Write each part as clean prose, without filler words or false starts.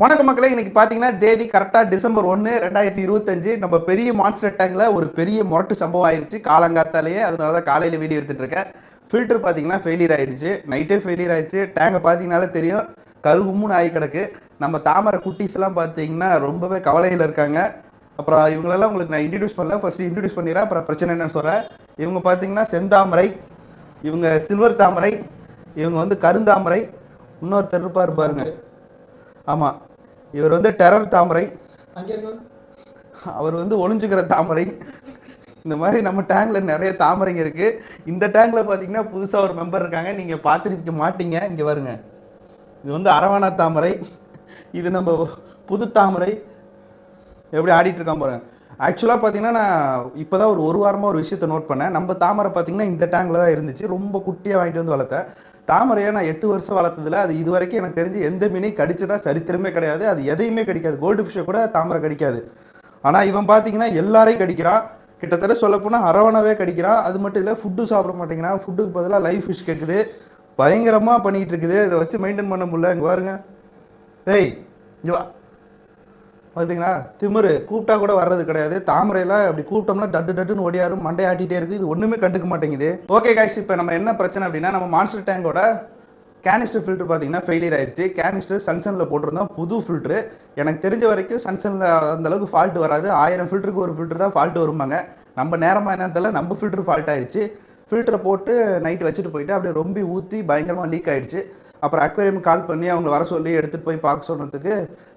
வணக்க மக்களே, இன்னைக்கு பாத்தீங்கன்னா தேதி கரெக்டா டிசம்பர் 1 2025. நம்ம பெரிய மான்ஸ்டர் டேங்க்ல ஒரு பெரிய முரட்டு சம்பவம் ஆயிடுச்சு காலங்காத்தாலேயே. அதனால காலையில வீடியோ எடுத்துட்டு இருக்கேன். ஃபில்டர் பாத்தீங்கன்னா ஃபெயிலியர் ஆயிடுச்சு, நைட்டே ஃபெயிலியர் ஆயிடுச்சு. டேங்கை பாத்தீங்கன்னாலே தெரியும், கருகும்னு ஆகி கிடக்கு. நம்ம தாமரை குட்டீஸ் எல்லாம் பாத்தீங்கன்னா ரொம்பவே கவலையில் இருக்காங்க. அப்புறம் இவங்களெல்லாம் உங்களுக்கு நான் இன்ட்ரடியூஸ் பண்ணல, ஃபர்ஸ்ட் இன்ட்ரடியூஸ் பண்ணிடுறேன், அப்புறம் பிரச்சனை என்னன்னு சொல்றேன். இவங்க பாத்தீங்கன்னா செந்தாமரை, இவங்க சில்வர் தாமரை, இவங்க வந்து கருந்தாமரை, இன்னொருத்தர் இருப்பாரு பாருங்க. ஆமா, இவர் வந்து டெரர் தாமரை, அவர் வந்து ஒளிஞ்சுக்கிற தாமரை. இந்த மாதிரி நம்ம டேங்க்ல நிறைய தாமரைங்க இருக்கு. இந்த டேங்க்ல பாத்தீங்கன்னா புதுசா ஒரு மெம்பர் இருக்காங்க, நீங்க பார்த்துருக்க மாட்டீங்க. இங்க வருங்க, இது வந்து அரவானா தாமரை, இது நம்ம புது தாமரை. எப்படி ஆடிட்டு இருக்கான் பாருங்க. ஆக்சுவலாக பார்த்தீங்கன்னா நான் இப்போதான் ஒரு வாரமாக ஒரு விஷயத்தை நோட் பண்ணேன். நம்ம தாமரை பார்த்தீங்கன்னா இந்த டேங்கில் தான் இருந்துச்சு, ரொம்ப குட்டியாக வாங்கிட்டு வந்து வளர்த்தேன். தாமரையை நான் 8 வருஷம் வளர்த்ததில் அது இது வரைக்கும் எனக்கு தெரிஞ்சு எந்த மீனையும் கடிச்சதா சரித்திரமே கிடையாது. அது எதையுமே கடிக்காது, கோல்டு ஃபிஷ்ஷை கூட தாமரை கடிக்காது. ஆனால் இவன் பார்த்தீங்கன்னா எல்லாரையும் கடிக்கிறான். கிட்டத்தட்ட சொல்லப்போனால் அரவணாவே கடிக்கிறான். அது மட்டும் இல்லை, ஃபுட்டு சாப்பிட மாட்டேங்கிறான். ஃபுட்டுக்கு பதிலாக லைவ் ஃபிஷ் கேட்குது. பயங்கரமாக பண்ணிகிட்டு இருக்குது. இதை வச்சு மெயின்டைன் பண்ண முடியல. இங்கே பாருங்க, டேய் இங்கே வா. பார்த்தீங்கன்னா திமிரு, கூப்பிட்டா கூட வர்றது கிடையாது. தாமரையெல்லாம் அப்படி கூப்பிட்டோம்னா டட்டு டட்டுன்னு ஓடியாரும், மண்டையாட்டிகிட்டே இருக்குது. இது ஒன்றுமே கண்டுக்க மாட்டேங்குது. ஓகே காய்ஸ், இப்போ நம்ம என்ன பிரச்சனை அப்படின்னா, நம்ம மான்ஸ்டர் டேங்கோட கேனிஸ்டர் ஃபில்டர் பார்த்தீங்கன்னா ஃபெயிலியர் ஆயிடுச்சு. கேனிஸ்டர் சன்சனில் போட்டிருந்தோம், புது ஃபில்ட்ரு. எனக்கு தெரிஞ்ச வரைக்கும் சன்சனில் அந்த அளவுக்கு ஃபால்ட் வராது. 1000 ஃபில்டருக்கு ஒரு ஃபில்டர் தான் ஃபால்ட் வருவாங்க. நம்ம நேரமாக என்னன்னு நம்ம ஃபில்டர் ஃபால்ட் ஆயிடுச்சு. ஃபில்டரை போட்டு நைட்டு வச்சுட்டு போயிட்டு அப்படியே ரொம்ப ஊற்றி பயங்கரமாக லீக் ஆயிடுச்சு. அப்புறம் அக்வேரியம் கால் பண்ணி அவங்களை வர சொல்லி எடுத்துகிட்டு போய் பார்க்க சொன்னதுக்கு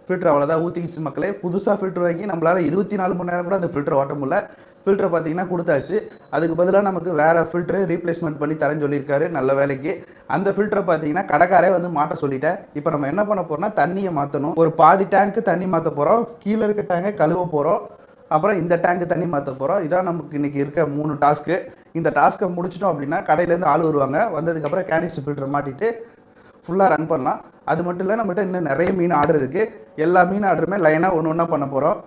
ஃபில்டர் அவ்வளோதான் ஊற்றிக்கிச்சு. மக்களே, புதுசாக ஃபில்டர் வாங்கி நம்மளால் 24 மணி நேரம் கூட அந்த ஃபில்டர் ஓட்ட முடியல. ஃபில்டரை பார்த்தீங்கன்னா கொடுத்தாச்சு. அதுக்கு பதிலாக நமக்கு வேறு ஃபில்டரு ரீப்ளேஸ்மெண்ட் பண்ணி தரேன்னு சொல்லியிருக்காரு, நல்ல வேலைக்கு. அந்த ஃபில்டரை பார்த்தீங்கன்னா கடைக்காரே வந்து மாட்ட சொல்லிட்டேன். இப்போ நம்ம என்ன பண்ண போகிறோம்னா தண்ணியை மாற்றணும். ஒரு பாதி டேங்க்கு தண்ணி மாற்ற போகிறோம், கீழே இருக்க டேங்கை கழுவ போகிறோம், அப்புறம் இந்த டேங்க்கு தண்ணி மாற்ற போகிறோம். இதான் நமக்கு இன்னைக்கு இருக்க 3 டாஸ்க்கு. இந்த டாஸ்க்கை முடிச்சிட்டோம் அப்படின்னா கடையிலேருந்து ஆள் வருவாங்க. வந்ததுக்கப்புறம் கேனிஸ்டர் ஃபில்டர் மாட்டிட்டு ஃபுல்லாக ரன் பண்ணலாம். அது மட்டும் இல்லை, நம்மகிட்ட இன்னும் நிறைய மீன் ஆர்டர் இருக்குது. எல்லா மீன் ஆர்டருமே லைனாக ஒன்று ஒன்றா பண்ண போகிறோம்.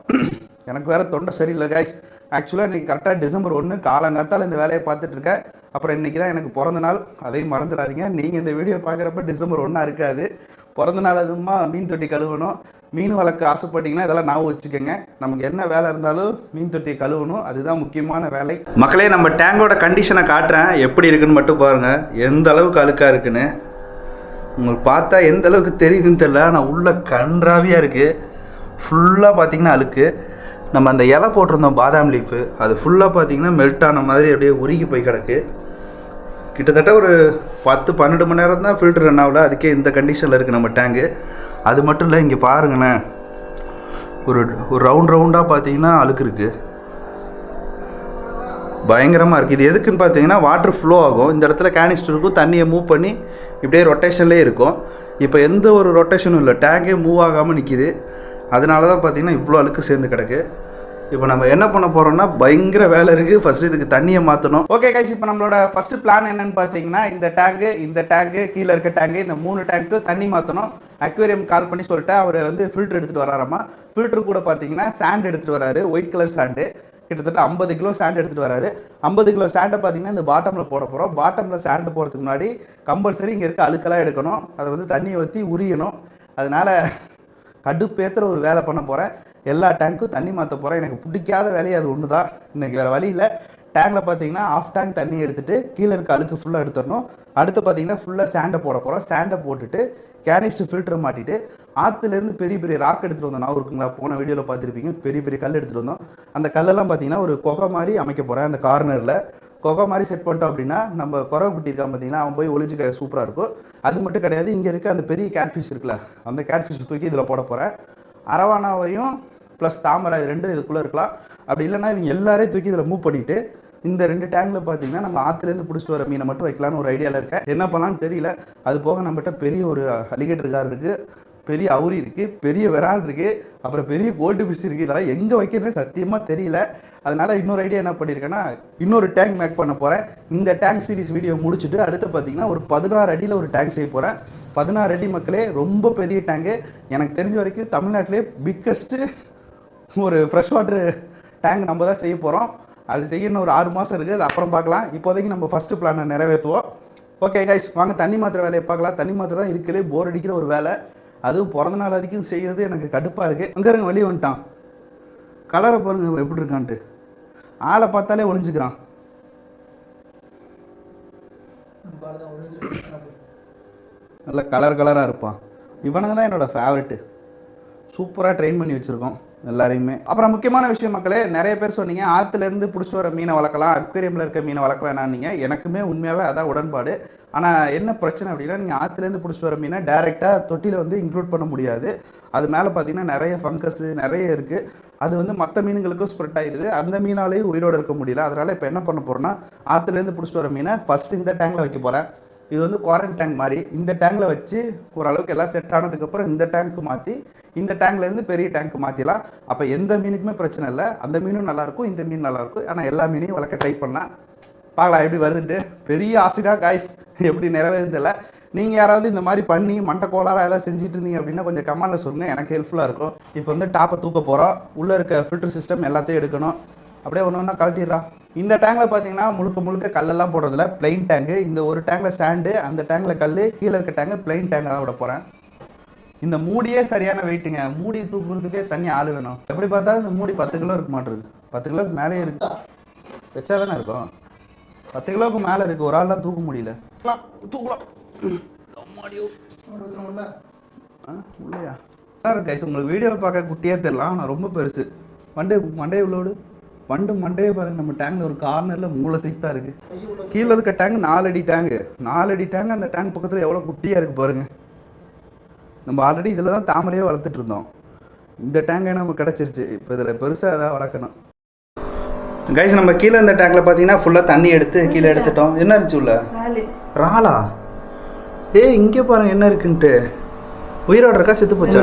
எனக்கு வேறு தொண்டை சரியில்லை கைஸ். ஆக்சுவலாக இன்றைக்கி கரெக்டாக டிசம்பர் 1 காலங்காத்தால் இந்த வேலையை பார்த்துட்டு இருக்கேன். அப்புறம் இன்றைக்கி தான் எனக்கு பிறந்த நாள், அதையும் மறந்துடாதீங்க. நீங்கள் இந்த வீடியோ பார்க்குறப்ப டிசம்பர் 1 இருக்காது. பிறந்த நாள் அதுமா மீன் தொட்டி கழுவணும். மீன் வளர்க்க ஆசைப்பட்டீங்கன்னா இதெல்லாம் ஞாபகம் வச்சுக்கோங்க. நமக்கு என்ன வேலை இருந்தாலும் மீன் தொட்டியை கழுவணும், அதுதான் முக்கியமான வேலை. மக்களே, நம்ம டேங்கோட கண்டிஷனை காட்டுறேன், எப்படி இருக்குன்னு மட்டும் பாருங்கள். எந்த அளவுக்கு அழுக்காக இருக்குன்னு உங்களுக்கு பார்த்தா எந்த அளவுக்கு தெரியுதுன்னு தெரியல. ஆனால் உள்ள கன்றாவியாக இருக்குது. ஃபுல்லாக பார்த்தீங்கன்னா அழுக்கு. நம்ம அந்த இலை போட்டிருந்தோம் பாதாம் லீஃபு, அது ஃபுல்லாக பார்த்தீங்கன்னா மெல்ட் ஆன மாதிரி அப்படியே உருகி போய் கிடக்கு. கிட்டத்தட்ட ஒரு 10-12 மணி நேரம் தான் ஃபில்டர் ரன் ஆகல, அதுக்கே இந்த கண்டிஷனில் இருக்குது நம்ம டேங்கு. அது மட்டும் இல்லை, இங்கே பாருங்கண்ணே, ஒரு ரவுண்டாக பார்த்தீங்கன்னா அழுக்கு இருக்குது, பயங்கரமாக இருக்குது. இது எதுக்குன்னு பார்த்தீங்கன்னா வாட்டர் ஃப்ளோ ஆகும். இந்த இடத்துல கேனிஸ்டருக்கும் தண்ணியை மூவ் பண்ணி இப்படியே ரொட்டேஷன்லேயே இருக்கும். இப்போ எந்த ஒரு ரொட்டேஷனும் இல்லை, டேங்கே மூவ் ஆகாமல் நிற்கிது. அதனால தான் பார்த்தீங்கன்னா இவ்வளோ அழுக்கு சேர்ந்து கிடக்கு. இப்போ நம்ம என்ன பண்ண போகிறோம்னா பயங்கர வேலை இருக்குது. ஃபஸ்ட்டு இதுக்கு தண்ணியை மாற்றணும். ஓகே கைஸ், இப்போ நம்மளோட ஃபஸ்ட்டு பிளான் என்னன்னு பார்த்தீங்கன்னா, இந்த டேங்கு கீழே இருக்க டேங்கு, இந்த 3 டேங்க்கு தண்ணி மாற்றணும். அக்வேரியம் கால் பண்ணி சொல்லிட்டு அவர் வந்து ஃபில்டர் எடுத்துகிட்டு வராராமா. ஃபில்டர் கூட பார்த்தீங்கன்னா சாண்ட் எடுத்துகிட்டு வராரு, ஒயிட் கலர் சாண்டு. கிட்டத்தட்ட 50 கிலோ சாண்ட் எடுத்துகிட்டு வராரு. 50 கிலோ சாண்டை பார்த்தீங்கன்னா இந்த பாட்டமில் போட போகிறோம். பாட்டமில் சாண்டு போகிறதுக்கு முன்னாடி கம்பல்சரி இங்கே இருக்க அழுக்கெல்லாம் எடுக்கணும். அதை வந்து தண்ணியை ஊற்றி உரியணும். அதனால் கடுப்பேற்றுற ஒரு வேலை பண்ண போகிறேன். எல்லா டேங்க்கும் தண்ணி மாற்ற போகிறேன். எனக்கு பிடிக்காத வேலையை அது ஒன்று தான். இன்றைக்கி வேறு வழி இல்லை. டேங்கில் பார்த்தீங்கன்னா ஆஃப் டேங்க் தண்ணி எடுத்துகிட்டு கீழே இருக்க அழுக்கு ஃபுல்லாக எடுத்துடணும். அடுத்து பார்த்தீங்கன்னா ஃபுல்லாக சாண்டை போட போகிறோம். சாண்டை போட்டுட்டு கேனிஸ்டர் ஃபில்டர் மாட்டிட்டு ஆற்றுலேருந்து பெரிய பெரிய ராக் எடுத்துகிட்டு வந்தோம். நான் இருக்குங்களா, போன வீடியோவில் பார்த்துருப்பீங்க, பெரிய பெரிய கல் எடுத்துகிட்டு வந்தோம். அந்த கல்லெல்லாம் பார்த்தீங்கன்னா ஒரு குகை மாதிரி அமைக்க போகிறேன். அந்த கார்னரில் குகை மாதிரி செட் பண்ணிட்டோம் அப்படின்னா நம்ம குறவை குட்டி இருக்கான் பார்த்தீங்கன்னா, அவன் போய் ஒளிஞ்சிக்க சூப்பராக இருக்கும். அது மட்டும் கிடையாது, இங்கே இருக்க அந்த பெரிய கேட்ஃபிஷ் இருக்குல்ல, அந்த கேட்ஃபிஷ் தூக்கி இதில் போட போகிறேன். அரவானாவையும் ப்ளஸ் தாமரை, இது 2 இதுக்குள்ளே இருக்கலாம். அப்படி இல்லைன்னா இவங்க எல்லாரையும் தூக்கி இதில் மூவ் பண்ணிவிட்டு இந்த 2 டேங்கில் பார்த்தீங்கன்னா நம்ம ஆற்றுலேருந்து பிடிச்சிட்டு வர மீனை மட்டும் வைக்கலான்னு ஒரு ஐடியாவில் இருக்கேன். என்ன பண்ணலான்னு தெரியல. அது போக நம்மகிட்ட பெரிய ஒரு அலிகேட்டர் கார் இருக்குது, பெரிய அவுரி இருக்குது, பெரிய விரால் இருக்குது, அப்புறம் பெரிய கோல்டு ஃபிஷ் இருக்குது. இதெல்லாம் எங்கே வைக்கிறதுன்னு சத்தியமாக தெரியல. அதனால் இன்னொரு ஐடியா என்ன பண்ணியிருக்கேன்னா, இன்னொரு டேங்க் மேக் பண்ண போகிறேன். இந்த டேங்க் சீரிஸ் வீடியோ முடிச்சுட்டு அடுத்து பார்த்தீங்கன்னா ஒரு 16 அடியில் ஒரு டேங்க் செய்ய போகிறேன். 16 அடி மக்களே, ரொம்ப பெரிய டேங்கு. எனக்கு தெரிஞ்ச வரைக்கும் தமிழ்நாட்டிலே பிக்கஸ்ட்டு ஒரு ஃப்ரெஷ் வாட்டர் டேங்க் நம்ம தான் செய்ய போகிறோம். அது செய்யணும் ஒரு 6 மாதம் இருக்குது, அது அப்புறம் பார்க்கலாம். இப்போதைக்கு நம்ம ஃபஸ்ட்டு பிளானை நிறைவேற்றுவோம். ஓகே கைஸ், வாங்க தண்ணி மாத்திர வேலையை பார்க்கலாம். தண்ணி மாத்திரை தான் இருக்கிறே போர் அடிக்கிற ஒரு வேலை. அதுவும் பிறந்த நாள் வரைக்கும் செய்யறது எனக்கு கடுப்பாக இருக்குது. அங்கே இருங்க வெளியே வந்துட்டான். கலரை பாருங்க எப்படி இருக்கான்ட்டு. ஆளை பார்த்தாலே ஒளிஞ்சுக்கிறான். நல்ல கலராக இருப்பான். இவனுங்க தான் என்னோட ஃபேவரெட்டு. சூப்பராக ட்ரெயின் பண்ணி வச்சுருக்கோம் எல்லாரையுமே. அப்புறம் முக்கியமான விஷயம் மக்களே, நிறைய பேர் சொன்னீங்க ஆற்றுலேருந்து பிடிச்சிட்டு வர மீனை வளர்க்கலாம், அக்வேரியமில் இருக்க மீனை வளர்க்க வேணான்னீங்க. எனக்குமே உண்மையாகவே அதான் உடன்பாடு. ஆனால் என்ன பிரச்சனை அப்படின்னா, நீங்கள் ஆற்றுலேருந்து பிடிச்சிட்டு வர மீனை டேரெக்டாக தொட்டியில் வந்து இன்க்ளூட் பண்ண முடியாது. அது மேலே பார்த்தீங்கன்னா நிறைய ஃபங்கஸ் நிறைய இருக்குது. அது வந்து மற்ற மீன்களுக்கும் ஸ்ப்ரெட் ஆகிடுது. அந்த மீனாலேயும் உயிரோடு இருக்க முடியல. அதனால் இப்போ என்ன பண்ண போகிறோன்னா, ஆற்றுலேருந்து பிடிச்சிட்டு வர மீனை ஃபஸ்ட்டு இந்த டேங்கில் வைக்க போகிறேன். இது வந்து குவாரண்ட் டேங்க் மாதிரி. இந்த டேங்கில் வச்சு ஓரளவுக்கு எல்லாம் செட் ஆனதுக்கப்புறம் இந்த டேங்க்கு மாற்றி இந்த டேங்க்லேருந்து பெரிய டேங்க்கு மாற்றிடலாம். அப்போ எந்த மீனுக்குமே பிரச்சனை இல்லை. அந்த மீனும் நல்லாயிருக்கும், இந்த மீன் நல்லாயிருக்கும். ஆனால் எல்லா மீனையும் வளர்க்க ட்ரை பண்ணலாம். பார்க்கலாம் எப்படி வருதுன்ட்டு. பெரிய ஆசைதான் காய்ஸ், எப்படி நிறைவேறதில்லை. நீங்கள் யாராவது இந்த மாதிரி பண்ணி மண்டை கோளாராக ஏதாவது செஞ்சுட்டு இருந்தீங்க அப்படின்னா கொஞ்சம் கமெண்ட்ல சொல்லுங்கள், எனக்கு ஹெல்ப்ஃபுல்லாக இருக்கும். இப்போ வந்து டாப்பை தூக்க போகிறோம். உள்ளே இருக்க ஃபில்டர் சிஸ்டம் எல்லாத்தையும் எடுக்கணும். அப்படியே ஒன்று ஒன்றா கழட்டிடுறா. இந்த டேங்கில் பார்த்தீங்கன்னா முழுக்க கல்லெல்லாம் போடுறதில்ல, பிளைன் டேங்கு. இந்த ஒரு டேங்கில் ஸ்டாண்டு, அந்த டேங்கில் கல், கீழே இருக்க டேங்கு பிளைன் டேங்காக தான் விட போகிறேன். இந்த மூடியே சரியான வெயிட்டுங்க. மூடி தூக்குறதுக்கே தண்ணி ஆள் வேணும். எப்படி பார்த்தா இந்த மூடி 10 கிலோ இருக்க மாட்டேங்குது. 10 கிலோவுக்கு மேலே இருக்கு. வச்சா தானே இருக்கும். 10 கிலோவுக்கு மேலே இருக்குது. ஒரு ஆள்லாம் தூக்க முடியல. தூக்கலாம் இல்லையா கைஸ்? உங்களுக்கு வீடியோவில் பார்க்க குட்டியாக தெரியலாம், ஆனால் ரொம்ப பெருசு. மண்டே உள்ளோடு மண்டையே பாருங்க. நம்ம டேங்க்ல ஒரு கார்னர்ல மூளை சைஸ் தான் இருக்கு. கீழே இருக்க டேங்க் 4 அடி டேங்கு. 4 அடி டேங்க். அந்த டேங்க் பக்கத்துல எவ்வளவு குட்டியா இருக்கு பாருங்க. நம்ம ஆல்ரெடி இதுல தான் தாமரையே வளர்த்துட்டு இருந்தோம். இந்த டேங்கே நமக்கு கிடைச்சிருச்சு. இப்போ இதுல பெருசா ஏதாவது வளர்க்கணும். கைஸ் நம்ம கீழே இந்த டேங்க்ல பாத்தீங்கன்னா ஃபுல்லா தண்ணி எடுத்து கீழே எடுத்துட்டோம். என்ன இருந்துச்சு உள்ள? ராலா. இங்கே பாருங்க என்ன இருக்குன்ட்டு. உயிரோட இருக்கா செத்து போச்சா?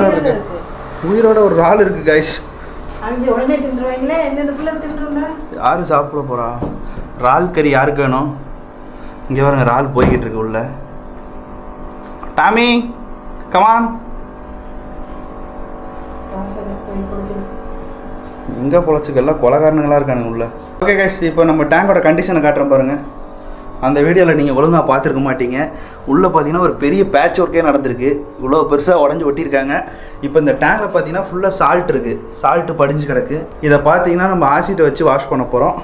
உயிரோட ஒரு ரால் இருக்கு கைஸ். யாரு சாப்பிட போறா? ரால் கறி யாருக்கு வேணும்? இங்கே பாருங்க ரால் போய்கிட்டு இருக்கு உள்ள. Tommy come on. இங்கே பொழைச்சிக்கெல்லாம் கொலகாரனுங்களா இருக்கானுங்க உள்ள. ஓகே கைஸ், இப்போ நம்ம டேங்கோட கண்டிஷனை காட்டுறோம் பாருங்க. அந்த வீடியோவில் நீங்கள் ஒழுங்காக பார்த்துருக்க மாட்டீங்க. உள்ளே பார்த்தீங்கன்னா ஒரு பெரிய பேட்ச் ஒர்க்கே நடந்திருக்கு. இவ்வளோ பெருசாக உடஞ்சி ஒட்டியிருக்காங்க. இப்போ இந்த டேங்கில் பார்த்தீங்கன்னா ஃபுல்லாக சால்ட் இருக்குது. சால்ட்டு படிஞ்சு கிடக்கு. இதை பார்த்தீங்கன்னா நம்ம ஆசிட்டை வச்சு வாஷ் பண்ண போகிறோம்.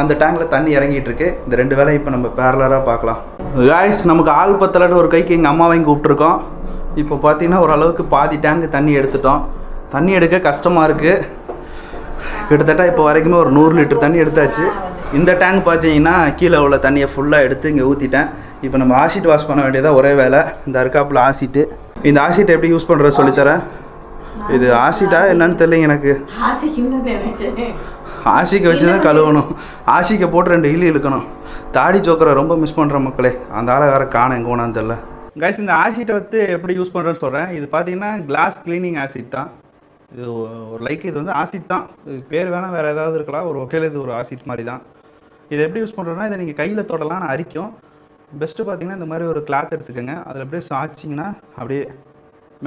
அந்த டேங்கில் தண்ணி இறங்கிட்டு இருக்கு. இந்த 2 வேலையும் இப்போ நம்ம பேரலராக பார்க்கலாம். காய்ஸ் நமக்கு ஆள் பத்தலட்டு ஒரு கைக்கு எங்கள் அம்மாவையும் கூப்பிட்ருக்கோம். இப்போ பார்த்தீங்கன்னா ஓரளவுக்கு பாதி டேங்கு தண்ணி எடுத்துட்டோம். தண்ணி எடுக்க கஷ்டமாக இருக்குது. கிட்டத்தட்ட இப்போ வரைக்குமே ஒரு 100 லிட்டர் தண்ணி எடுத்தாச்சு. இந்த டேங்க் பார்த்தீங்கன்னா கீழே உள்ள தண்ணியை ஃபுல்லாக எடுத்து இங்கே ஊற்றிட்டேன். இப்போ நம்ம ஆசிட் வாஷ் பண்ண வேண்டியதாக ஒரே வேலை. இந்த அருக்காப்பில் ஆசிட்டு. இந்த ஆசிட் எப்படி யூஸ் பண்ணுறது சொல்லித்தரேன். இது ஆசிட்டா என்னன்னு தெரியல எனக்கு. ஆசிக்கை வச்சு தான் கழுவணும். ஆசிக்கை போட்டு 2 இழு இழுக்கணும். தாடி ஜோக்கரை ரொம்ப மிஸ் பண்ணுற மக்களே. அந்த ஆளை வேறு காண எங்கே போனான்னு தெரியல. கைஸ் இந்த ஆசிட்டை வந்து எப்படி யூஸ் பண்ணுறேன்னு சொல்கிறேன். இது பார்த்தீங்கன்னா கிளாஸ் கிளீனிங் ஆசிட் தான். இது ஒரு இது வந்து ஆசிட் தான். இது பேர் வேணால் வேறு ஏதாவது இருக்கலாம். ஒரு வகையில் இது ஒரு ஆசிட் மாதிரி தான். இதை எப்படி யூஸ் பண்ணுறோன்னா, இதை நீங்கள் கையில் தொடலாம், அரிக்கும். பெஸ்ட்டு பார்த்தீங்கன்னா இந்த மாதிரி ஒரு கிளாத் எடுத்துக்கோங்க. அதில் அப்படியே சாய்ச்சிங்கன்னா அப்படியே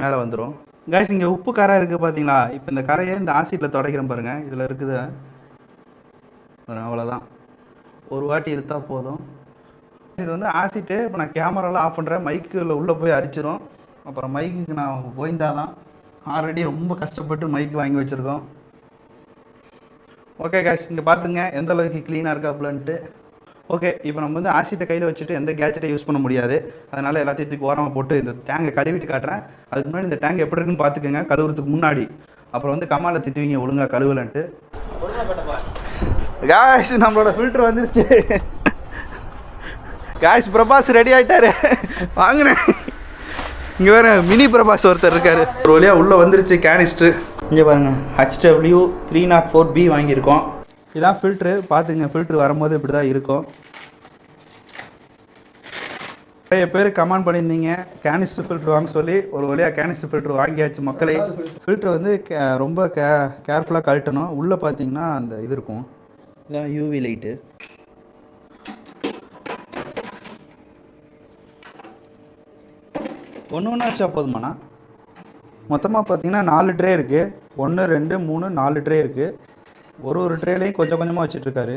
மேலே வந்துடும். கைஸ் இங்கே உப்பு கரை இருக்குது பார்த்தீங்களா? இப்போ இந்த கரையை இந்த ஆசிட்டில் துடைக்கிறேன் பாருங்கள். இதில் இருக்குது. அவ்வளோதான். ஒரு வாட்டி எடுத்தா போதும். இது வந்து ஆசிட்டு. இப்போ நான் கேமராலாம் ஆஃப் பண்ணுறேன். மைக்கில் உள்ளே போய் அரிச்சிடும். அப்புறம் மைக்குக்கு நான் போயிருந்தாதான். ஆல்ரெடி ரொம்ப கஷ்டப்பட்டு மைக் வாங்கி வச்சுருக்கோம். ஓகே காய்ஸ், இங்கே பார்த்துங்க எந்த அளவுக்கு க்ளீனாக இருக்காப்புலன்ட்டு. ஓகே, இப்போ நம்ம வந்து ஆசிட்டை கையில் வச்சுட்டு எந்த கேட்ஜெட்டை யூஸ் பண்ண முடியாது. அதனால் எல்லாத்தையும் தூக்கி ஓரமாக போட்டு இந்த டேங்கை கழுவிட்டு காட்டுறேன். அதுக்கு முன்னாடி இந்த டேங்க் எப்படி இருக்குன்னு பார்த்துக்கோங்க கழுவுறதுக்கு முன்னாடி. அப்புறம் வந்து கமாலில் திட்டுவீங்க ஒழுங்காக கழுவலன்ட்டு. காய்ஸ் நம்மளோட ஃபில்டர் வந்துருச்சு. காய்ஸ் பிரபாஸ் ரெடி ஆகிட்டாரு. வாங்கினேன். இங்கே வேறு மினி பிரபாஸ் ஒருத்தர் இருக்கார். ஒரு வழியாக உள்ளே வந்துருச்சு கேனிஸ்ட்ரு. இங்கே பாருங்கள் HW 304B வாங்கியிருக்கோம். இதான் ஃபில்ட்ரு. பார்த்துங்க ஃபில்ட்ரு வரும்போது இப்படி தான் இருக்கும். நிறைய பேர் கமெண்ட் பண்ணியிருந்தீங்க கேனிஸ்டர் ஃபில்ட்ரு வாங்க சொல்லி. ஒரு வழியாக கேனிஸ்டர் ஃபில்ட்ரு வாங்கியாச்சு மக்களே. ஃபில்ட்ரு வந்து ரொம்ப கேர்ஃபுல்லாக கழட்டணும். உள்ளே பார்த்தீங்கன்னா அந்த இது இருக்கும். இதான் UV லைட்டு. ஒன்று வச்சா போதுமாண்ணா? மொத்தமாக பார்த்தீங்கன்னா 4 ட்ரே இருக்குது. 1 2 3 4 ட்ரே இருக்குது. ஒரு ட்ரேலையும் கொஞ்சம் கொஞ்சமாக வச்சிட்ருக்காரு.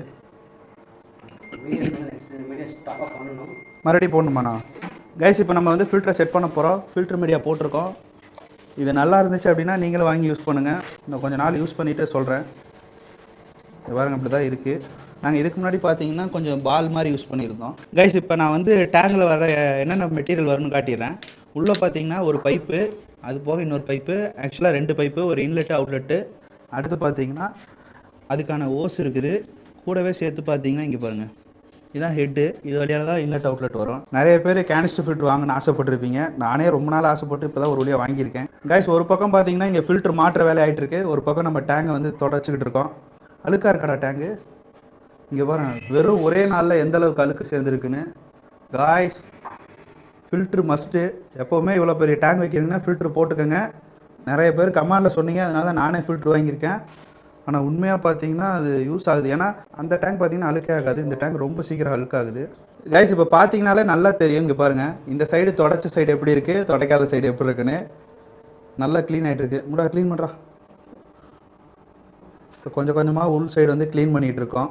மறுபடியும் போடணுமாண்ணா? கைஸ் இப்போ நம்ம வந்து ஃபில்டரை செட் பண்ண போகிறோம். ஃபில்டர் மீடியா போட்டிருக்கோம். இது நல்லா இருந்துச்சு அப்படின்னா நீங்களும் வாங்கி யூஸ் பண்ணுங்கள். இன்னும் கொஞ்சம் நாள் யூஸ் பண்ணிவிட்டு சொல்கிறேன். பாருங்க அப்படி தான் இருக்குது. நாங்கள் இதுக்கு முன்னாடி பார்த்தீங்கன்னா கொஞ்சம் பால் மாதிரி யூஸ் பண்ணியிருந்தோம். கைஸ் இப்போ நான் வந்து டேங்கில் வர என்னென்ன மெட்டீரியல் வரும்னு காட்டிடுறேன். உள்ளே பார்த்தீங்கன்னா ஒரு பைப்பு, அது போக இன்னொரு பைப்பு, ஆக்சுவலாக 2 பைப்பு, ஒரு இன்லெட்டு அவுட்லெட்டு. அடுத்து பார்த்தீங்கன்னா அதுக்கான ஓஸ் இருக்குது. கூடவே சேர்த்து பார்த்தீங்கன்னா இங்கே பாருங்கள், இதுதான் ஹெட்டு. இது வழியாக தான் இன்லெட் அவுட்லெட் வரும். நிறைய பேர் கேனிஸ்டர் ஃபில்டர் வாங்கணும்னு ஆசைப்பட்டிருப்பீங்க. நானே ரொம்ப நாள் ஆசைப்பட்டு இப்போ தான் ஒரு வழியாக வாங்கியிருக்கேன். கைஸ் ஒரு பக்கம் பார்த்தீங்கன்னா இங்கே ஃபில்டர் மாற்ற வேலை ஆகிட்டு இருக்கு. ஒரு பக்கம் நம்ம டேங்கை வந்து தொடச்சிக்கிட்டு இருக்கோம். அழுக்காக இருக்கடா டேங்கு. இங்கே பாருங்க, வெறும் ஒரே நாளில் எந்த அளவுக்கு அழுக்கு சேர்ந்துருக்குன்னு. Guys filter must. எப்போவுமே இவ்வளோ பெரிய டேங்க் வைக்கிறீங்கன்னா ஃபில்ட்ரு போட்டுக்கோங்க. நிறைய பேர் கமெண்டில் சொன்னீங்க, அதனால தான் நானே ஃபில்ட்ரு வாங்கியிருக்கேன். ஆனால் உண்மையாக பார்த்தீங்கன்னா அது யூஸ் ஆகுது. ஏன்னா அந்த டேங்க் பார்த்தீங்கன்னா அழுக்கே ஆகாது, இந்த டேங்க் ரொம்ப சீக்கிரம் அழுக்காகுது. கைஸ் இப்போ பார்த்தீங்கனாலே நல்லா தெரியும். இங்கே பாருங்கள், இந்த சைடு தொடச்ச சைடு எப்படி இருக்குது, தொடக்காத சைடு எப்படி இருக்குன்னு நல்லா க்ளீன் ஆகிட்டு இருக்கு. முடா க்ளீன் பண்ணுறா. இப்போ கொஞ்சம் கொஞ்சமாக உள் சைடு வந்து க்ளீன் பண்ணிகிட்டு இருக்கோம்.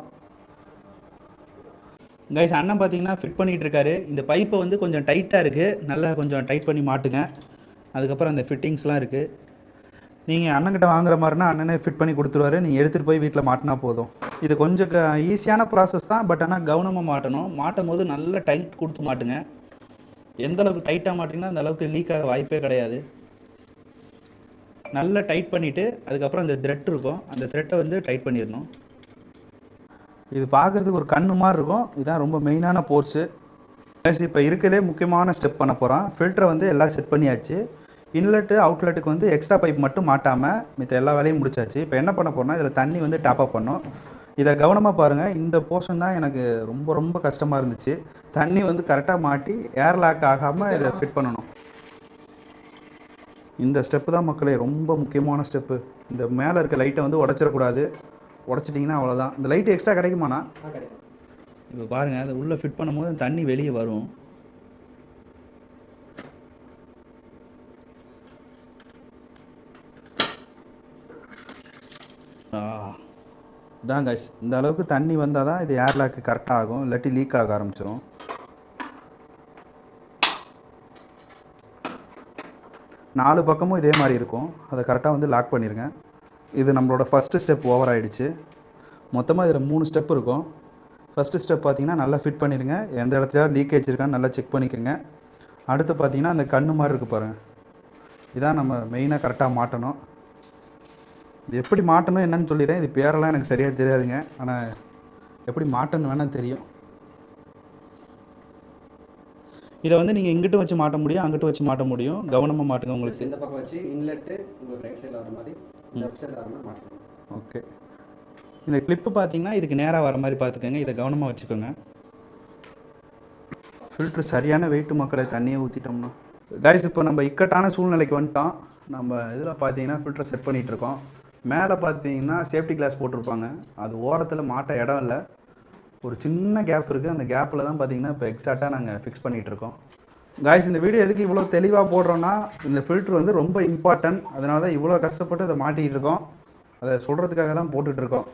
கைஸ் அண்ணன் பார்த்தீங்கன்னா ஃபிட் பண்ணிகிட்டு இருக்காரு. இந்த பைப்பை வந்து கொஞ்சம் டைட்டாக இருக்குது, நல்லா கொஞ்சம் டைட் பண்ணி மாட்டுங்க. அதுக்கப்புறம் அந்த ஃபிட்டிங்ஸ்லாம் இருக்குது. நீங்கள் அண்ணன்கிட்ட வாங்குற மாதிரினா அண்ணனே ஃபிட் பண்ணி கொடுத்துருவாரு. நீங்கள் எடுத்துகிட்டு போய் வீட்டில் மாட்டினா போதும். இது கொஞ்சம் ஈஸியான ப்ராசஸ் தான். பட் ஆனால் கவனமாக மாட்டணும். மாட்டும் போது நல்லா டைட் கொடுத்து மாட்டுங்க. எந்த அளவுக்கு டைட்டாக மாட்டிங்கன்னா அந்த அளவுக்கு லீக் ஆக வாய்ப்பே கிடையாது. நல்லா டைட் பண்ணிவிட்டு அதுக்கப்புறம் அந்த த்ரெட் இருக்கும், அந்த த்ரெட்டை வந்து டைட் பண்ணிடணும். இது பார்க்குறதுக்கு ஒரு கண்ணு மாதிரி இருக்கும். இதுதான் ரொம்ப மெயினான போர்ஸு. இப்போ இருக்கிறதே முக்கியமான ஸ்டெப் பண்ண போகிறோம். ஃபில்டரை வந்து எல்லாம் செட் பண்ணியாச்சு. இன்லெட்டு அவுட்லெட்டுக்கு வந்து எக்ஸ்ட்ரா பைப் மட்டும் மாட்டாமல் மித்த எல்லா வேலையும் முடிச்சாச்சு. இப்போ என்ன பண்ண போகிறோம்னா இதில் தண்ணி வந்து டாப் அப் பண்ணோம். இதை கவனமாக பாருங்கள். இந்த போர்ஷன் தான் எனக்கு ரொம்ப ரொம்ப கஷ்டமாக இருந்துச்சு. தண்ணி வந்து கரெக்டாக மாட்டி ஏர் லாக் ஆகாமல் இதை ஃபிட் பண்ணணும். இந்த ஸ்டெப்பு தான் மக்களே ரொம்ப முக்கியமான ஸ்டெப்பு. இந்த மேலே இருக்க லைட்டை வந்து உடச்சிடக்கூடாது. உடச்சிட்டிங்கன்னா அவ்வளோதான். இந்த லைட்டு எக்ஸ்ட்ரா கிடைக்குமாண்ணா? இப்போ பாருங்கள், அதை உள்ளே ஃபிட் பண்ணும்போது தண்ணி வெளியே வரும். இதான் கைஸ், இந்த அளவுக்கு தண்ணி வந்தால் தான் இது ஏர்லாக்கு கரெக்டாக ஆகும், இல்லாட்டி லீக் ஆக ஆரம்பிச்சிடும். நாலு பக்கமும் இதே மாதிரி இருக்கும். அதை கரெக்டாக வந்து லாக் பண்ணிடுங்க. இது நம்மளோட ஃபஸ்ட்டு ஸ்டெப் ஓவர் ஆகிடுச்சு. மொத்தமாக இதில் 3 ஸ்டெப் இருக்கும். ஃபஸ்ட்டு ஸ்டெப் பார்த்தீங்கன்னா நல்லா ஃபிட் பண்ணிடுங்க. எந்த இடத்துல லீக்கேஜ் இருக்கான்னு நல்லா செக் பண்ணிக்கோங்க. அடுத்து பார்த்தீங்கன்னா அந்த கண்ணு மாதிரி இருக்குது பாருங்கள், இதான் நம்ம மெயினாக கரெக்டாக மாட்டணும். இது எப்படி மாட்டணும் என்னன்னு சொல்லிடுறேன். இது பேரெல்லாம் எனக்கு சரியாக தெரியாதுங்க, ஆனால் எப்படி மாட்டணும் வேணால் தெரியும். இதை வந்து நீங்கள் இங்கிட்டு வச்சு மாட்ட முடியும், அங்கிட்டு வச்சு மாட்ட முடியும். கவனமாக மாட்டுங்க. உங்களுக்கு இந்த பக்கம் வச்சு இன்லெட்டு உங்களுக்கு ரைட் சைடில் வர மாதிரி, லெஃப்ட் சைடில் வர மாதிரி மாட்டணும். ஓகே. இந்த கிளிப்பு பார்த்தீங்கன்னா இதுக்கு நேராக வர மாதிரி பார்த்துக்கோங்க. இதை கவனமாக வச்சுக்கோங்க. ஃபில்ட்ரு சரியான வெயிட்டு மக்களை தண்ணியை ஊற்றிட்டோம்னா. கைஸ் இப்போ நம்ம இக்கட்டான சூழ்நிலைக்கு வந்துட்டோம். நம்ம இதில் பார்த்தீங்கன்னா ஃபில்டரை செட் பண்ணிகிட்ருக்கோம். மேலே பார்த்தீங்கன்னா சேஃப்டி கிளாஸ் போட்டிருப்பாங்க. அது ஓரத்தில் மாட்ட இடம் இல்லை, ஒரு சின்ன கேப் இருக்குது. அந்த கேப்பில் தான் பார்த்தீங்கன்னா இப்போ எக்ஸாக்டாக நாங்கள் ஃபிக்ஸ் பண்ணிகிட்ருக்கோம். காய்ஸ் இந்த வீடியோ எதுக்கு இவ்வளோ தெளிவாக போடுறோன்னா, இந்த ஃபில்ட்ரு வந்து ரொம்ப இம்பார்ட்டன்ட். அதனால தான் இவ்வளோ கஷ்டப்பட்டு அதை மாட்டிகிட்டு இருக்கோம். அதை சொல்கிறதுக்காக தான் போட்டுட்ருக்கோம்.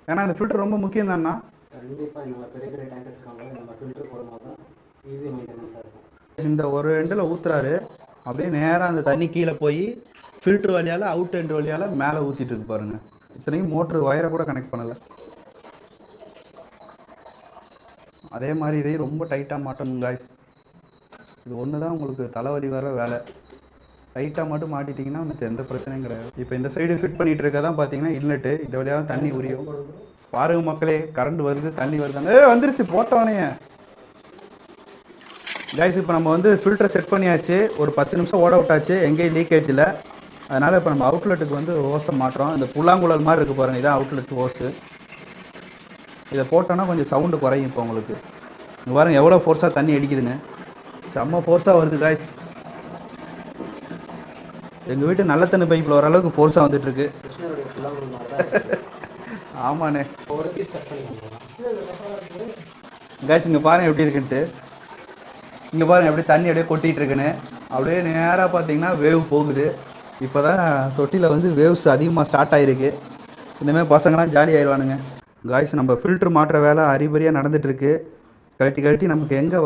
ஏன்னா இந்த ஃபில்ட்ரு ரொம்ப முக்கியம் தானா. கண்டிப்பாக இந்த பெரிய பெரிய டேங்க் வச்சுருக்காங்க, நம்ம ஃபில்ட்ரு போடும்போது தான் ஈஸி மெயின்டெனன்ஸாக இருக்கும். இந்த ஒரு எண்டில் ஊற்றுறாரு, அப்படியே நேராக அந்த தண்ணி கீழே போய் ஃபில்ட்ரு வழியால் அவுட் எண்ட் வழியால் மேலே ஊற்றிட்டு இருக்கு பாருங்கள். இத்தனையும் மோட்ரு வயரை கூட கனெக்ட் பண்ணலை. அதே மாதிரி இதையும் ரொம்ப டைட்டாக மாட்டணும் காய்ஸ். இது ஒன்று தான் உங்களுக்கு தலைவலி வர வேலை. டைட்டாக மட்டும் மாட்டிட்டிங்கன்னா உங்களுக்கு எந்த பிரச்சனையும் கிடையாது. இப்போ இந்த சைடு ஃபிட் பண்ணிகிட்டு இருக்க தான் பார்த்தீங்கன்னா இன்லெட்டு. இந்த வழியாக தண்ணி உரியும். பாருங்க மக்களே, கரண்ட் வருது, தண்ணி வருதாங்க. வந்துருச்சு போட்டோன்னே. கைஸ் இப்போ நம்ம வந்து ஃபில்டரை செட் பண்ணியாச்சு. ஒரு 10 நிமிஷம் ஓட விட்டாச்சு, எங்கேயும் லீக்கேஜ் இல்லை. அதனால் இப்போ நம்ம அவுட்லெட்டுக்கு வந்து ஓஸை மாட்டுறோம். இந்த புல்லாங்குழல் மாதிரி இருக்குது பாருங்கள், இதான் அவுட்லெட் ஓஸு. இதை போட்டோன்னா கொஞ்சம் சவுண்டு குறையும். இப்போ உங்களுக்கு இங்கே பாருங்கள் எவ்வளோ ஃபோர்ஸாக தண்ணி அடிக்குதுன்னு. செம்ம ஃபோர்ஸாக வருது காய்ஸ். எங்கள் வீட்டு நல்ல தண்ணி பைப்பில் வர அளவுக்கு ஃபோர்ஸாக வந்துட்டுருக்கு. ஆமாண்ணே காய்ஸ், இங்கே பாருங்கள் எப்படி இருக்குன்ட்டு. இங்கே பாருங்கள் எப்படி தண்ணி அப்படியே கொட்டிகிட்டு இருக்குன்னு. அப்படியே நேராக பார்த்தீங்கன்னா வேவ் போகுது. இப்போ தான் தொட்டியில் வந்து வேவ்ஸ் அதிகமாக ஸ்டார்ட் ஆகிருக்கு. இந்தமாதிரி பசங்களாம் ஜாலி ஆயிடுவானுங்க. காய்ஸ் நம்ம ஃபில்ட்ரு மாட்டுற வேலை அரிபரியாக நடந்துகிட்ருக்கு. கழட்டி நமக்கு எங்கே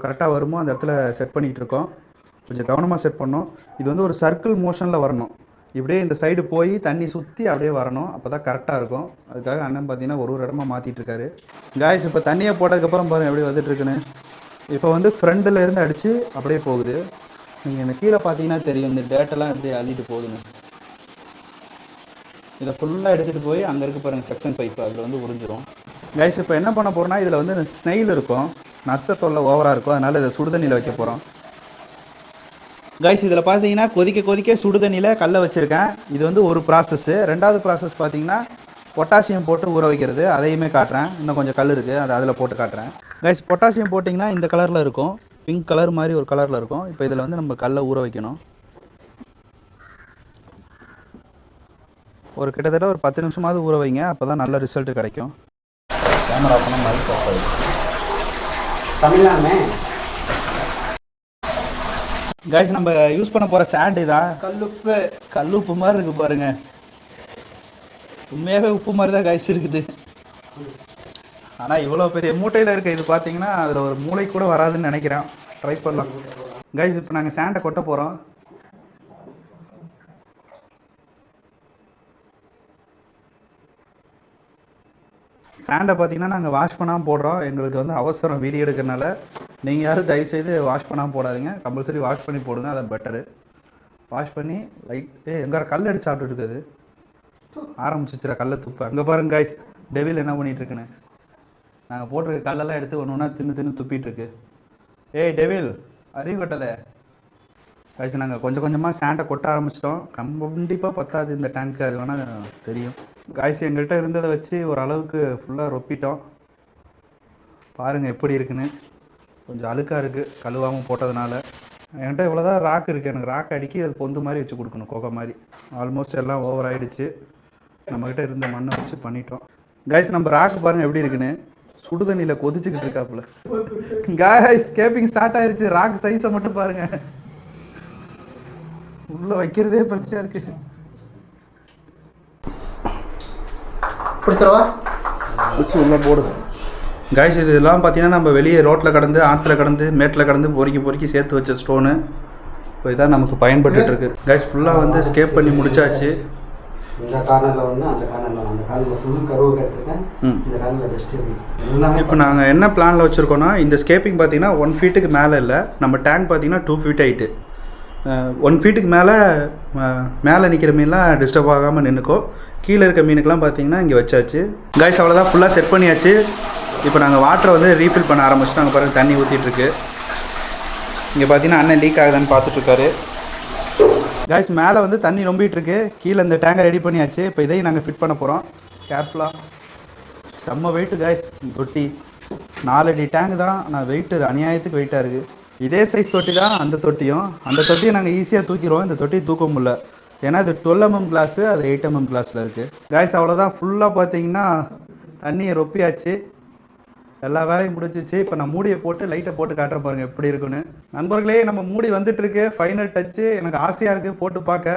கரெக்டாக வருமோ அந்த இடத்துல செட் பண்ணிகிட்டு இருக்கோம். கொஞ்சம் கவனமாக செட் பண்ணணும். இது வந்து ஒரு சர்க்கிள் மோஷனில் வரணும். இப்படியே இந்த சைடு போய் தண்ணி சுற்றி அப்படியே வரணும். அப்போ தான் கரெக்டாக இருக்கும். அதுக்காக அண்ணன் பார்த்தீங்கன்னா ஒரு இடமா மாற்றிட்டு இருக்காரு. காய்ஸ் இப்போ தண்ணியை போட்டதுக்கப்புறம் பாருங்கள் எப்படி வந்துட்டு இருக்குன்னு. இப்போ வந்து ஃப்ரண்டில் இருந்து அடித்து அப்படியே போகுது. நீங்கள் இந்த கீழே பார்த்தீங்கன்னா தெரியும் இந்த டேட்டெல்லாம் எப்படி அள்ளிட்டு போகுதுன்னு. இதை ஃபுல்லாக எடுத்துகிட்டு போய் அங்கே இருக்க பாருங்கள் செக்ஷன் பைப்பு அதில் வந்து உறிஞ்சிரும். கைஸ் இப்போ என்ன பண்ண போகிறோம்னா இதில் வந்து ஸ்னெயில் இருக்கும், நத்த தொல்லை ஓவராக இருக்கும். அதனால் இதை சுடுதண்ணியில் வைக்க போகிறோம். கைஸ் இதில் பார்த்தீங்கன்னா கொதிக்க சுடுதண்ணியில் கல்லை வச்சுருக்கேன். இது வந்து ஒரு ப்ராசஸ்ஸு. ரெண்டாவது ப்ராசஸ் பார்த்தீங்கன்னா பொட்டாசியம் போட்டு ஊற வைக்கிறது. அதையுமே காட்டுறேன். இன்னும் கொஞ்சம் கல் இருக்குது, அதை அதில் போட்டு காட்டுறேன். கைஸ் பொட்டாசியம் போட்டிங்கன்னா இந்த கலரில் இருக்கும், பிங்க் கலர் மாதிரி ஒரு கலரில் இருக்கும். இப்போ இதில் வந்து நம்ம கல்லை ஊற வைக்கணும். ஒரு கிட்டத்தட்ட ஒரு 10 நிமிஷமாவது ஊற வைங்க, அப்போ தான் நல்ல ரிசல்ட் கிடைக்கும். கேமரா பண்ண மாதிரி பார்ப்பாரு தமிழ்நாடுமே. கைஸ் நம்ம யூஸ் பண்ண போகிற சாண்ட் இதான். கல்லுப்பு மாதிரி இருக்குது பாருங்க. உண்மையாகவே உப்பு மாதிரி தான் கைஸ் இருக்குது. ஆனால் இவ்வளோ பெரிய மூட்டையில் இருக்க இது பார்த்தீங்கன்னா அதில் ஒரு மூளை கூட வராதுன்னு நினைக்கிறேன். ட்ரை பண்ணலாம். கைஸ் இப்போ நாங்கள் சாண்டை கொட்ட போகிறோம். சாண்டை பார்த்தீங்கன்னா நாங்கள் வாஷ் பண்ணாமல் போடுறோம். எங்களுக்கு வந்து அவசரம் வீடியோ எடுக்கிறனால. நீங்கள் யாரும் தயவுசெய்து வாஷ் பண்ணாமல் போடாதீங்க, கம்பல்சரி வாஷ் பண்ணி போடுங்க, அது பெட்டரு. வாஷ் பண்ணி லைட் எங்கே கல் அடிச்சு சாப்பிட்டு இருக்குது. ஆரம்பிச்சிச்சுரா கல்லை துப்பு. அங்கே பாருங்க கைஸ் டெவில் என்ன பண்ணிகிட்ருக்குன்னு. நாங்கள் போட்டிருக்க கல்லெல்லாம் எடுத்து ஒன்று ஒன்றா தின்னு துப்பிகிட்ருக்கு. ஏய் டெவில் அறிவு கட்டதை. கைஸ் நாங்கள் கொஞ்சம் கொஞ்சமாக சாண்டை கொட்ட ஆரம்பிச்சிட்டோம். கண்டிப்பாக பத்தாது இந்த டேங்க்கு, அது வேணால் தெரியும். காய்ச்சி எங்கள்கிட்ட இருந்ததை வச்சு ஒரு அளவுக்கு ஃபுல்லாக ரொப்பிட்டோம். பாருங்கள் எப்படி இருக்குன்னு. கொஞ்சம் அழுக்காக இருக்குது கழுவாமல் போட்டதுனால. என்கிட்ட இவ்வளோதான் ராக் இருக்குது. எனக்கு ராக் அடிக்கி அது பொந்து மாதிரி வச்சு கொடுக்கணும், கொகை மாதிரி. ஆல்மோஸ்ட் எல்லாம் ஓவர் ஆகிடுச்சு. நம்மக்கிட்ட இருந்த மண்ணை வச்சு பண்ணிட்டோம். காய்ஸ் நம்ம ராக்கு பாருங்கள் எப்படி இருக்குன்னு. சுடுதண்ணியில் கொதிச்சுக்கிட்டு இருக்காப்புல. காய்ஸ் கேப்பிங் ஸ்டார்ட் ஆயிடுச்சு. ராக் சைஸை மட்டும் பாருங்கள். உள்ள வைக்கிறதே பிரச்சனையா இருக்கு. உள்ள போடுது. காய்ஸ் இதெல்லாம் பார்த்தீங்கன்னா நம்ம வெளியே ரோட்டில் கடந்து ஆற்றுல கடந்து மேட்டில் கடந்து பொறுக்கி சேர்த்து வச்ச ஸ்டோனு. இப்போ இதான் நமக்கு பயன்பட்டு இருக்கு. காய்ஸ் ஃபுல்லாக வந்து ஸ்கேப் பண்ணி முடிச்சாச்சு. இந்த கார்னரில் ஒன்று, அந்த கார்னரில் அந்த கார்னரில் ஃபுல் கருவுக்கு எடுத்துருக்கேன். இந்த கார்னரில் ஜஸ்ட் எல்லாமே. இப்போ நாங்கள் என்ன பிளானில் வச்சுருக்கோன்னா இந்த ஸ்கேப்பிங் பார்த்தீங்கன்னா 1 ஃபீட்டுக்கு மேலே இல்லை. நம்ம டேங்க் பார்த்தீங்கன்னா 2 ஃபீட் ஹைட்டு. 1 ஃபீட்டுக்கு மேலே நிற்கிற மீன்லாம் டிஸ்டர்ப் ஆகாமல் நின்றுக்கோ. கீழே இருக்க மீனுக்கெலாம் பார்த்தீங்கன்னா இங்கே வச்சாச்சு. காய்ஸ் அவ்வளோதான், ஃபுல்லாக செட் பண்ணியாச்சு. இப்போ நாங்கள் வாட்டரை வந்து ரீஃபில் பண்ண ஆரம்பிச்சிட்டோம். அங்கே பாருங்கள் தண்ணி ஊற்றிட்டுருக்கு. இங்கே பார்த்தீங்கன்னா அண்ணன் லீக் ஆகுதான்னு பார்த்துட்ருக்காரு. காய்ஸ் மேலே வந்து தண்ணி ரொம்பிகிட்ருக்கு. கீழே இந்த டேங்கை ரெடி பண்ணியாச்சு. இப்போ இதையும் நாங்கள் ஃபிட் பண்ண போகிறோம் கேர்ஃபுல்லாக. செம்ம வெயிட்டு காய்ஸ் தொட்டி. 4 அடி டேங்கு தான், ஆனால் வெயிட்டு அநியாயத்துக்கு வெயிட்டாக இருக்குது. இதே சைஸ் தொட்டி தான் அந்த தொட்டியும். அந்த தொட்டியை நாங்கள் ஈஸியாக தூக்கிடுவோம். இந்த தொட்டியை தூக்க முடியல, ஏன்னா இது 12 mm கிளாஸு, அது 8 mm கிளாஸில் இருக்குது. காய்ஸ் அவ்வளோதான், ஃபுல்லாக பார்த்தீங்கன்னா தண்ணியை ரொப்பியாச்சு. எல்லா வேலையும் முடிஞ்சிச்சு. இப்போ நான் மூடியை போட்டு லைட்டை போட்டு காட்டுற பாருங்க எப்படி இருக்குன்னு. நண்பர்களே நம்ம மூடி வந்துட்டுருக்கு. Final Dutch. எனக்கு ஆசையாக இருக்குது போட்டு பார்க்க.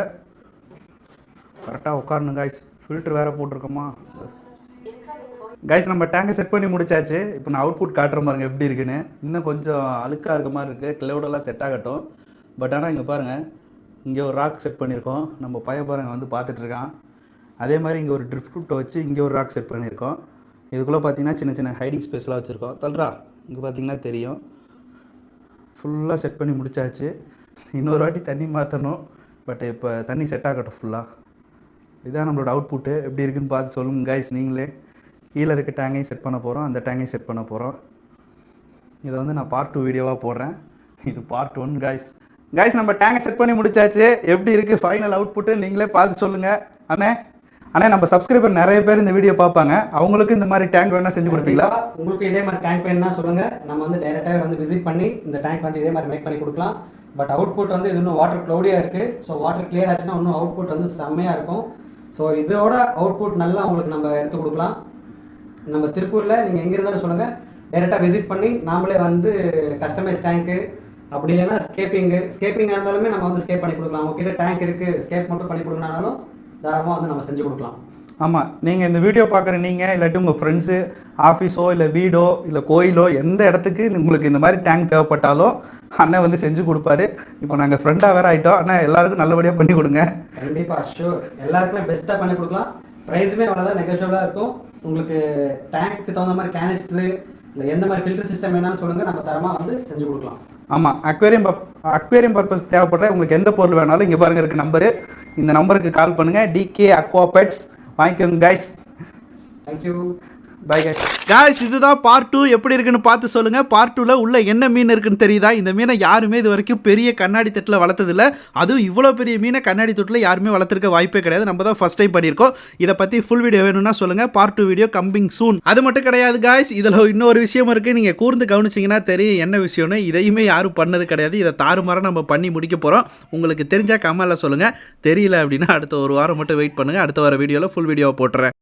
கரெக்டாக உட்காரணும் காய்ஸ். ஃபில்ட்ரு வேறு போட்டிருக்கோமா. கைஸ் நம்ம டேங்கை செட் பண்ணி முடிச்சாச்சு. இப்போ நான் அவுட்புட் காட்டுற பாருங்க எப்படி இருக்குன்னு. இன்னும் கொஞ்சம் அழுக்காக இருக்க மாதிரி இருக்குது. கிளவுடெல்லாம் செட் ஆகட்டும். பட் ஆனால் இங்கே பாருங்கள், இங்கே ஒரு ராக் செட் பண்ணியிருக்கோம். நம்ம பையன் பாருங்கள் வந்து பார்த்துட்ருக்கான். அதே மாதிரி இங்கே ஒரு ட்ரிஃப்ட் வச்சு இங்கே ஒரு ராக் செட் பண்ணியிருக்கோம். இதுக்குள்ளே பார்த்தீங்கன்னா சின்ன சின்ன ஹைடிங் ஸ்பேஸ்லாம் வச்சுருக்கோம். தல்றா இங்கே பார்த்தீங்கன்னா தெரியும். ஃபுல்லாக செட் பண்ணி முடிச்சாச்சு. இன்னொரு வாட்டி தண்ணி மாற்றணும். பட் இப்போ தண்ணி செட் ஆகட்டும் ஃபுல்லாக. இதுதான் நம்மளோட அவுட்புட்டு. எப்படி இருக்குன்னு பார்த்து சொல்லுங்கள் கைஸ் நீங்களே. கீழே இருக்க டேங்கையும் செட் பண்ண போகிறோம், அந்த டேங்கையும் செட் பண்ண போகிறோம். இதை வந்து நான் பார்ட் 2 வீடியோவாக போடுறேன். இது பார்ட் 1 கைஸ் நம்ம டேங்கை செட் பண்ணி முடிச்சாச்சு. எப்படி இருக்குது ஃபைனல் அவுட்புட்டு நீங்களே பார்த்து சொல்லுங்கள். அண்ணே நம்ம சப்ஸ்கிரைபர் நிறைய பேர் இந்த வீடியோ பார்ப்பாங்க. அவங்களுக்கு இந்த மாதிரி டேங்க் வேணால் செஞ்சு கொடுப்பீங்களா? உங்களுக்கு இதே மாதிரி டேங்க் வேணும்னா சொல்லுங்கள். நம்ம வந்து டைரெக்டாகவே வந்து விசிட் பண்ணி இந்த டேங்க் வந்து இதே மாதிரி மேக் பண்ணி கொடுக்கலாம். பட் அவுட்புட் வந்து இது இன்னும் வாட்டர் க்ளௌடியாக இருக்குது. ஸோ வாட்டர் கிளியர் ஆச்சுன்னா இன்னும் அவுட்புட் வந்து செம்மையாக இருக்கும். ஸோ இதோட அவுட்புட் நல்லா உங்களுக்கு நம்ம எடுத்து கொடுக்கலாம். நம்ம திருப்பூரில் நீங்கள் எங்கே இருந்தாலும் சொல்லுங்கள், டைரெக்டாக விசிட் பண்ணி நாமளே வந்து கஸ்டமைஸ் டேங்க்கு அப்படி இல்லைன்னா ஸ்கேப்பிங்காக இருந்தாலுமே நம்ம வந்து ஸ்கேப் பண்ணி கொடுக்கலாம். உங்ககிட்ட டேங்க் இருக்குது ஸ்கேப் மட்டும் பண்ணி கொடுக்கனாலும் தாராளமாக வந்து நம்ம செஞ்சு கொடுக்கலாம். ஆமாம், நீங்கள் இந்த வீடியோ பார்க்குற நீங்கள் இல்லாட்டி உங்கள் ஃப்ரெண்ட்ஸு, ஆஃபீஸோ இல்லை வீடோ இல்லை கோயிலோ எந்த இடத்துக்கு உங்களுக்கு இந்த மாதிரி டேங்க் தேவைப்பட்டாலும் அண்ணன் வந்து செஞ்சு கொடுப்பாரு. இப்போ நாங்கள் ஃப்ரெண்டாக வேறு ஆகிட்டோம். அண்ணன் எல்லாருக்கும் நல்லபடியாக பண்ணி கொடுங்க. கண்டிப்பாக ஷூர், எல்லாருக்குமே பெஸ்ட்டாக பண்ணி கொடுக்கலாம். ப்ரைஸுமே அவ்வளோதான் நெகோஷியபிளாக இருக்கும். உங்களுக்கு டேங்க்கு தகுந்த மாதிரி கேனிஸ்ட்ரு இல்லை எந்த மாதிரி ஃபில்டர் சிஸ்டம் வேணாலும் சொல்லுங்கள், நம்ம தரமாக வந்து செஞ்சு கொடுக்கலாம். ஆமாம், அக்வேரியம் பர்பஸ் தேவைப்படுற உங்களுக்கு எந்த பொருள் வேணாலும் இங்கே பாருங்க இருக்கு நம்பரு. இந்த நம்பருக்கு கால் பண்ணுங்கள். டிகே அக்வா பெட்ஸ் வாங்கிக்கோங்க கைஸ். Thank you, bye guys. இதுதான் பார்ட் 2. எப்படி இருக்குன்னு பார்த்து சொல்லுங்கள். பார்ட் 2ல உள்ள என்ன மீன் இருக்குன்னு தெரியுதா? இந்த மீனை யாருமே இது வரைக்கும் பெரிய கண்ணாடி தட்டில் வளர்த்ததில்ல. அதுவும் இவ்வளோ பெரிய மீனை கண்ணாடி தட்டில் யாருமே வளர்த்துருக்க வாய்ப்பே கிடையாது. நம்ம தான் ஃபர்ஸ்ட் டைம் பண்ணியிருக்கோம். இதை பற்றி ஃபுல் வீடியோ வேணும்னா சொல்லுங்கள். பார்ட் 2 வீடியோ கம்பிங் சூன். அது மட்டும் கிடையாது கைஸ், இதில் இன்னொரு விஷயம் இருக்குது. நீங்கள் கூர்ந்து கவனிச்சிங்கன்னா தெரியும் என்ன விஷயம்னு. இதையுமே யாரும் பண்ணது கிடையாது. இதை தாறுமாறாக நம்ம பண்ணி முடிக்க போகிறோம். உங்களுக்கு தெரிஞ்சால் கமெண்ட்டில் சொல்லுங்கள். தெரியல அப்படின்னா அடுத்த ஒரு வாரம் மட்டும் வெயிட் பண்ணுங்கள். அடுத்த வார வீடியோவில் ஃபுல் வீடியோவை போட்டுறேன்.